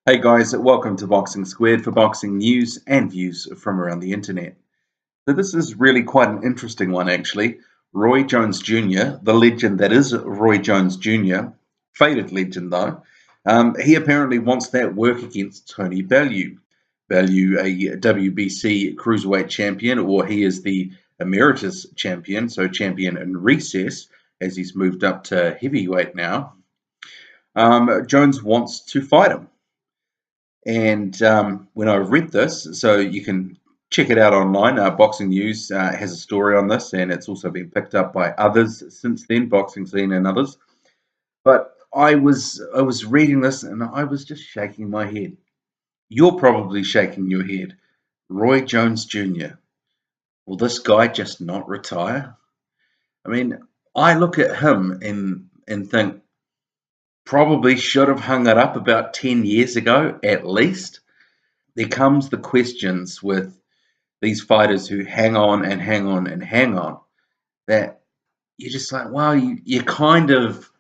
Hey guys, welcome to Boxing Squared for boxing news and views from around the internet. So this is really quite an interesting one actually. Roy Jones Jr., the legend that is Roy Jones Jr., faded legend though, he apparently wants that work against Tony Bellew. Bellew, a WBC cruiserweight champion, or he is the emeritus champion, so champion in recess, as he's moved up to heavyweight now. Jones wants to fight him. And when I read this, so you can check it out online. Boxing News has a story on this, and it's also been picked up by others since then, Boxing Scene and others. But I was reading this, and I was just shaking my head. You're probably shaking your head. Roy Jones Jr. Will this guy just not retire? I mean, I look at him and think probably should have hung it up about 10 years ago at least. There comes the questions with these fighters who hang on and hang on and hang on, that you're just like, well, you kind of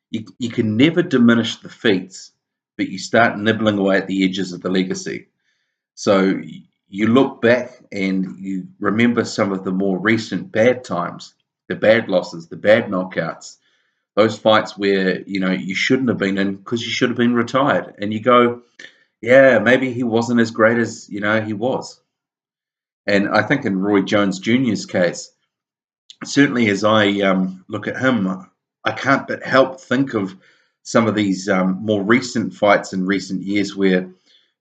you can never diminish the feats, but you start nibbling away at the edges of the legacy. So you look back and you remember some of the more recent bad times, the bad losses, the bad knockouts, those fights where you shouldn't have been in because you should have been retired, and you go, yeah, maybe he wasn't as great as he was. And I think in Roy Jones Jr.'s case, certainly as I look at him, I can't but help think of some of these more recent fights in recent years where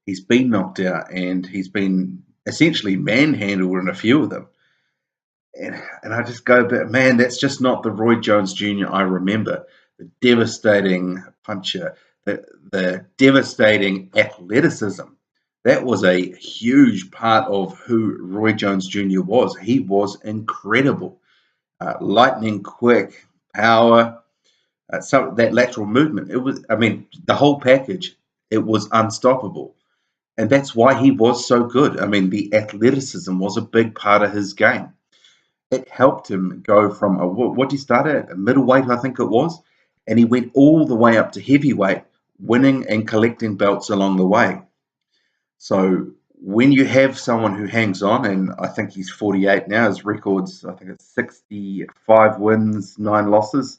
he's been knocked out and he's been essentially manhandled in a few of them. And I just go, but man, that's just not the Roy Jones Jr. I remember. The devastating puncher, the devastating athleticism. That was a huge part of who Roy Jones Jr. was. He was incredible. Lightning quick, power, that lateral movement. It was, I mean, the whole package. It was unstoppable. And that's why he was so good. I mean, the athleticism was a big part of his game. It helped him go from what did he start at? A middleweight, I think it was, and he went all the way up to heavyweight, winning and collecting belts along the way. So when you have someone who hangs on, and I think he's 48 now, his records, I think it's 65 wins, 9 losses.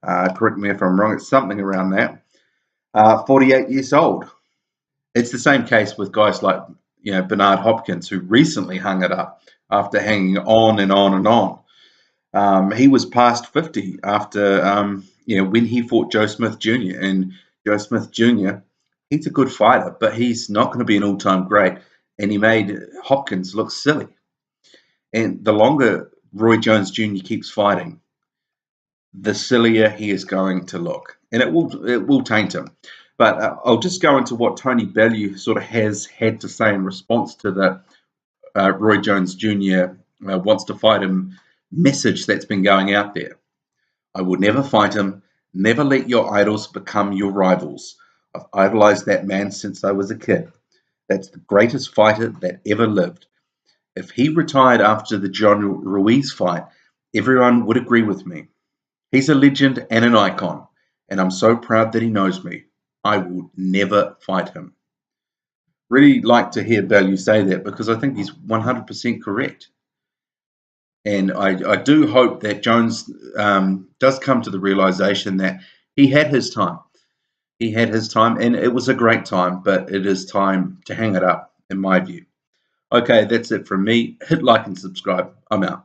Correct me if I'm wrong, it's something around that. 48 years old. It's the same case with guys like Bernard Hopkins, who recently hung it up after hanging on and on and on. He was past 50 after when he fought Joe Smith Jr. And Joe Smith Jr., he's a good fighter, but he's not going to be an all-time great. And he made Hopkins look silly. And the longer Roy Jones Jr. keeps fighting, the sillier he is going to look, and it will taint him. But I'll just go into what Tony Bellew sort of has had to say in response to the Roy Jones Jr. Wants to fight him message that's been going out there. I will never fight him. Never let your idols become your rivals. I've idolized that man since I was a kid. That's the greatest fighter that ever lived. If he retired after the John Ruiz fight, everyone would agree with me. He's a legend and an icon, and I'm so proud that he knows me. I will never fight him. Really like to hear Bellew say that, because I think he's 100% correct. And I do hope that Jones does come to the realization that he had his time. He had his time, and it was a great time, but it is time to hang it up, in my view. Okay, that's it from me. Hit like and subscribe. I'm out.